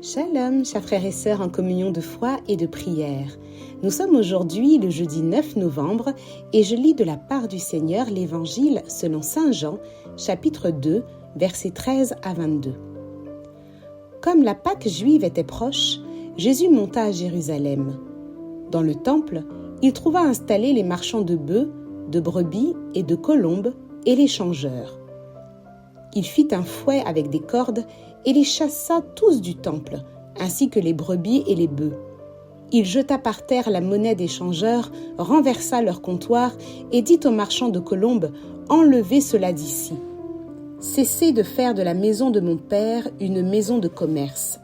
Shalom, chers frères et sœurs en communion de foi et de prière. Nous sommes aujourd'hui le jeudi 9 novembre et je lis de la part du Seigneur l'Évangile selon Saint Jean, chapitre 2, versets 13 à 22. Comme la Pâque juive était proche, Jésus monta à Jérusalem. Dans le temple, il trouva installés les marchands de bœufs, de brebis et de colombes et les changeurs. Il fit un fouet avec des cordes et les chassa tous du temple, ainsi que les brebis et les bœufs. Il jeta par terre la monnaie des changeurs, renversa leur comptoir et dit aux marchands de colombes « Enlevez cela d'ici. Cessez de faire de la maison de mon Père une maison de commerce. »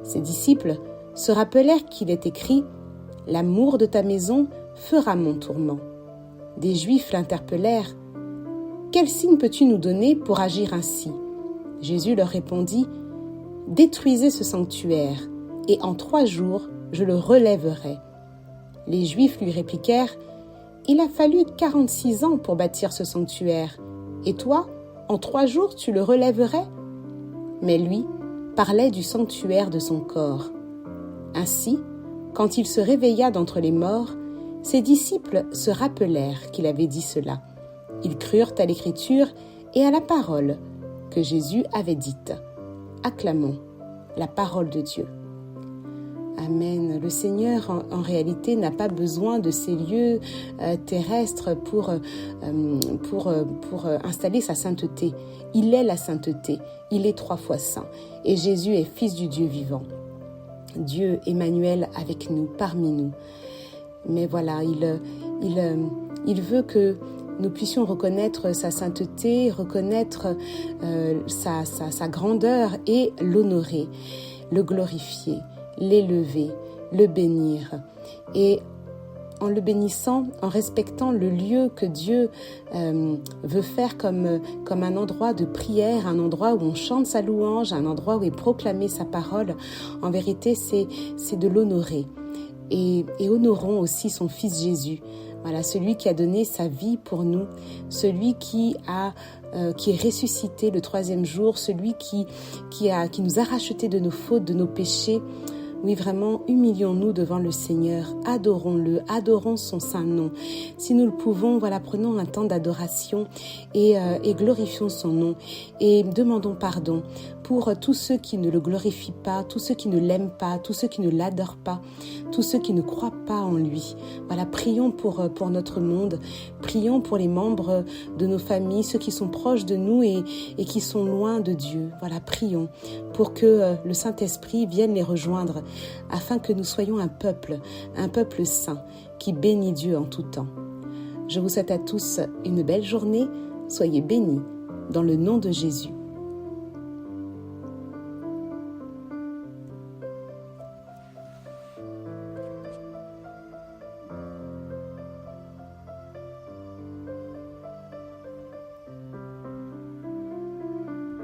Ses disciples se rappelèrent qu'il est écrit « L'amour de ta maison fera mon tourment. » Des Juifs l'interpellèrent. « Quel signe peux-tu nous donner pour agir ainsi ?» Jésus leur répondit « Détruisez ce sanctuaire, et en 3 jours, je le relèverai. » Les Juifs lui répliquèrent « Il a fallu 46 ans pour bâtir ce sanctuaire, et toi, en 3 jours, tu le relèverais ?» Mais lui parlait du sanctuaire de son corps. Ainsi, quand il se réveilla d'entre les morts, ses disciples se rappelèrent qu'il avait dit cela. Ils crurent à l'Écriture et à la parole que Jésus avait dite. Acclamons la parole de Dieu. Amen. Le Seigneur, en réalité, n'a pas besoin de ces lieux terrestres pour installer sa sainteté. Il est la sainteté. Il est 3 fois saint. Et Jésus est Fils du Dieu vivant. Dieu Emmanuel avec nous, parmi nous. Mais voilà, il veut que nous puissions reconnaître sa sainteté, reconnaître sa grandeur et l'honorer, le glorifier, l'élever, le bénir. Et en le bénissant, en respectant le lieu que Dieu veut faire comme un endroit de prière, un endroit où on chante sa louange, un endroit où est proclamée sa parole, en vérité, c'est de l'honorer. Et honorons aussi son Fils Jésus. Voilà, celui qui a donné sa vie pour nous, celui qui est ressuscité le 3e jour, celui qui nous a rachetés de nos fautes, de nos péchés. Oui, vraiment, humilions-nous devant le Seigneur, adorons-le, adorons son saint nom. Si nous le pouvons, voilà, prenons un temps d'adoration et glorifions son nom et demandons pardon pour tous ceux qui ne le glorifient pas, tous ceux qui ne l'aiment pas, tous ceux qui ne l'adorent pas, tous ceux qui ne croient pas en lui. Voilà, prions pour notre monde, prions pour les membres de nos familles, ceux qui sont proches de nous et qui sont loin de Dieu. Voilà, prions pour que le Saint-Esprit vienne les rejoindre, afin que nous soyons un peuple saint, qui bénit Dieu en tout temps. Je vous souhaite à tous une belle journée, soyez bénis dans le nom de Jésus.